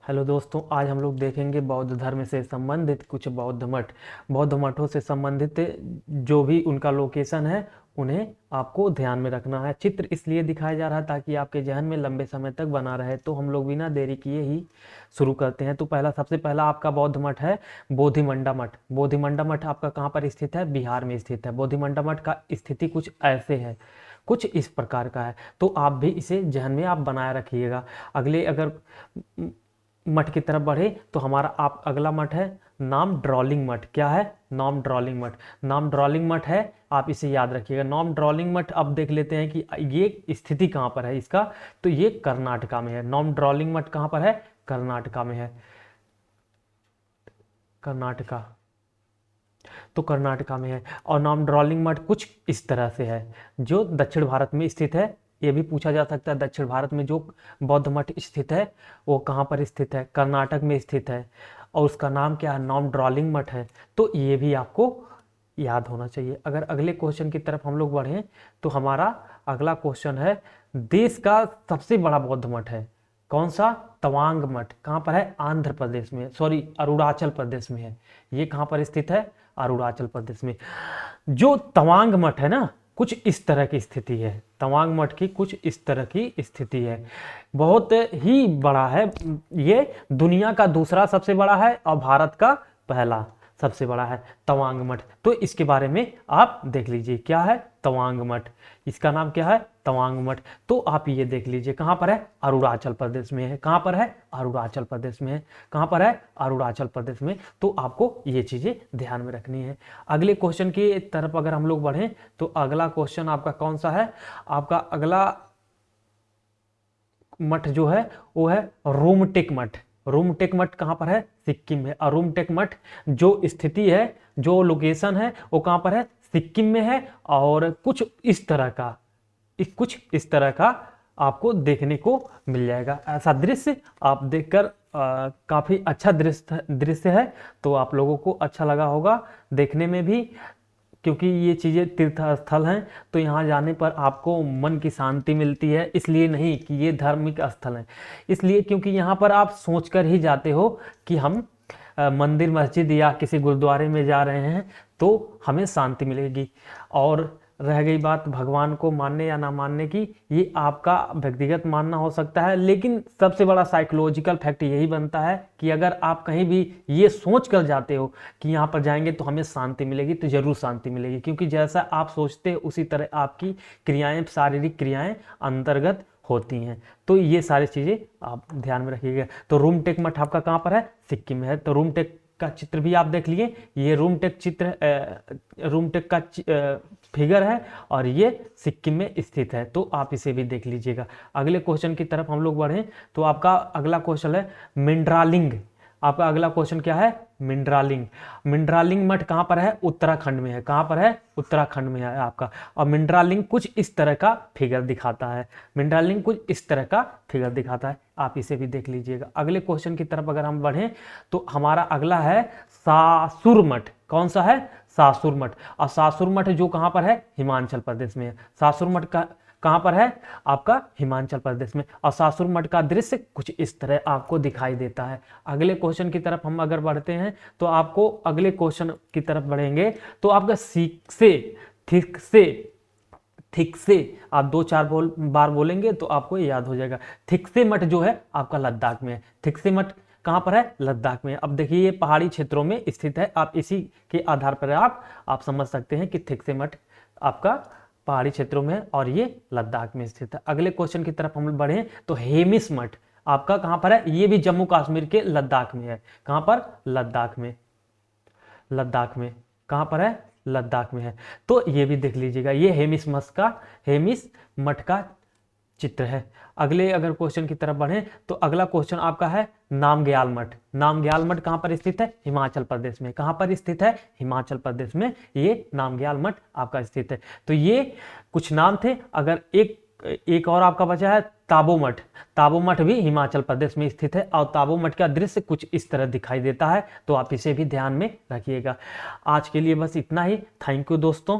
Hello दोस्तों, आज हम लोग देखेंगे बौद्ध धर्म से संबंधित कुछ बौद्ध मठ। बौद्ध मठों से संबंधित जो भी उनका लोकेशन है उन्हें आपको ध्यान में रखना है। चित्र इसलिए दिखाया जा रहा है ताकि आपके जहन में लंबे समय तक बना रहे। तो हम लोग बिना देरी किए ही शुरू करते हैं। तो सबसे पहला आपका बौद्ध मठ है बोधिमंडा मठ। बोधिमंडा मठ आपका कहाँ पर स्थित है? बिहार में स्थित है। बोधिमंडा मठ का स्थिति कुछ ऐसे है, कुछ इस प्रकार का है। तो आप भी इसे जहन में आप बनाए रखिएगा। अगले अगर मठ की तरफ बढ़े तो हमारा आप अगला मठ है नाम ड्रॉलिंग मठ। क्या है? नॉम ड्रॉलिंग मठ। नाम ड्रॉलिंग मठ है, आप इसे याद रखिएगा। नॉम ड्रॉलिंग मठ अब देख लेते हैं कि ये स्थिति कहाँ पर है इसका। तो ये कर्नाटका में है। नॉम ड्रॉलिंग मठ कहाँ पर है? कर्नाटका में है। कर्नाटका, तो कर्नाटका में है। और नॉम ड्रॉलिंग मठ कुछ इस तरह से है जो दक्षिण भारत में स्थित है। ये भी पूछा जा सकता है दक्षिण भारत में जो बौद्ध मठ स्थित है वो कहाँ पर स्थित है? कर्नाटक में स्थित है। और उसका नाम क्या है? नॉम ड्रॉलिंग मठ है। तो ये भी आपको याद होना चाहिए। अगर अगले क्वेश्चन की तरफ हम लोग बढ़ें तो हमारा अगला क्वेश्चन है देश का सबसे बड़ा बौद्ध मठ है। कौन सा? तवांग मठ। कहाँ पर है? आंध्र प्रदेश में, सॉरी अरुणाचल प्रदेश में है। ये कहाँ पर स्थित है? अरुणाचल प्रदेश में। जो तवांग मठ है ना, कुछ इस तरह की स्थिति है। तवांग मठ की कुछ इस तरह की स्थिति है। बहुत ही बड़ा है ये। दुनिया का दूसरा सबसे बड़ा है और भारत का पहला सबसे बड़ा है तवांग मठ। तो इसके बारे में आप देख लीजिए क्या है तवांग मठ। इसका नाम क्या है? तवांग मठ। तो आप ये देख लीजिए कहाँ पर है? अरुणाचल प्रदेश में है। कहाँ पर है? अरुणाचल प्रदेश में है। कहाँ पर है? अरुणाचल प्रदेश में। तो आपको ये चीजें ध्यान में रखनी है। अगले क्वेश्चन की तरफ अगर हम लोग बढ़ें तो अगला क्वेश्चन आपका कौन सा है? आपका अगला मठ जो है वो है रूमटेक मठ। रूमटेक मठ कहाँ पर है? सिक्किम में। और रूमटेक मठ जो स्थिति है, जो लोकेशन है वो कहाँ पर है? सिक्किम में है। और कुछ इस तरह का आपको देखने को मिल जाएगा। ऐसा दृश्य आप देखकर काफी अच्छा दृश्य दृश्य है। तो आप लोगों को अच्छा लगा होगा देखने में भी, क्योंकि ये चीज़ें तीर्थ स्थल हैं। तो यहाँ जाने पर आपको मन की शांति मिलती है। इसलिए नहीं कि ये धार्मिक स्थल है, इसलिए क्योंकि यहाँ पर आप सोचकर ही जाते हो कि हम मंदिर मस्जिद या किसी गुरुद्वारे में जा रहे हैं तो हमें शांति मिलेगी। और रह गई बात भगवान को मानने या ना मानने की, ये आपका व्यक्तिगत मानना हो सकता है। लेकिन सबसे बड़ा साइकोलॉजिकल फैक्ट यही बनता है कि अगर आप कहीं भी ये सोच कर जाते हो कि यहाँ पर जाएंगे तो हमें शांति मिलेगी, तो जरूर शांति मिलेगी। क्योंकि जैसा आप सोचते हो उसी तरह आपकी क्रियाएं, शारीरिक क्रियाएं अंतर्गत होती हैं। तो ये सारी चीज़ें आप ध्यान में रखिएगा। तो रूमटेक मठ आपका कहाँ पर है? सिक्किम में है। तो रूमटेक का चित्र भी आप देख लिए। ये रूमटेक रूमटेक का फिगर है और ये सिक्किम में स्थित है। तो आप इसे भी देख लीजिएगा। अगले क्वेश्चन की तरफ हम लोग बढ़ें तो आपका अगला क्वेश्चन है मिंड्रालिंग। आपका अगला क्वेश्चन क्या है? मिंड्रालिंग। मिंड्रालिंग मठ कहाँ पर है? उत्तराखंड में है। कहाँ पर है? उत्तराखंड में है आपका। और मिंड्रालिंग कुछ इस तरह का फिगर दिखाता है। मिंड्रालिंग कुछ इस तरह का फिगर दिखाता है। आप इसे भी देख लीजिएगा। अगले क्वेश्चन की तरफ अगर हम बढ़ें तो हमारा अगला है सासुर मठ। कौन सा है? सासुर मठ। और सासुर मठ जो कहाँ पर है? हिमाचल प्रदेश में है। सासुर मठ का कहाँ पर है? आपका हिमाचल प्रदेश में। और सासुर मठ का दृश्य कुछ इस तरह आपको दिखाई देता है। अगले क्वेश्चन की तरफ हम अगर बढ़ते हैं तो आपको अगले क्वेश्चन की तरफ बढ़ेंगे तो आपका सीख से थिक से थिक से आप दो चार बार बोलेंगे तो आपको याद हो जाएगा। थिक से मठ जो है आपका लद्दाख में है। थिक से मठ कहाँ पर है? लद्दाख में। अब देखिए ये पहाड़ी क्षेत्रों में स्थित है। आप इसी के आधार पर आप समझ सकते हैं कि थिक से मठ आपका पहाड़ी क्षेत्रों में है और ये लद्दाख में स्थित है। अगले क्वेश्चन की तरफ हम बढ़े तो हेमिस मठ आपका कहां पर है? ये भी जम्मू कश्मीर के लद्दाख में है। कहां पर? लद्दाख में। लद्दाख में कहां पर है? लद्दाख में है। तो ये भी देख लीजिएगा। ये हेमिस मठ का चित्र है। अगले अगर क्वेश्चन की तरफ बढ़े तो अगला क्वेश्चन आपका है नामग्याल मठ। नामग्याल मठ कहां पर स्थित है? हिमाचल प्रदेश में। कहां पर स्थित है? हिमाचल प्रदेश में ये नामग्याल मठ आपका स्थित है। तो ये कुछ नाम थे। अगर एक और आपका बचा है ताबो मठ। ताबो मठ भी हिमाचल प्रदेश में स्थित है और ताबो मठ का दृश्य कुछ इस तरह दिखाई देता है। तो आप इसे भी ध्यान में रखिएगा। आज के लिए बस इतना ही। थैंक यू दोस्तों।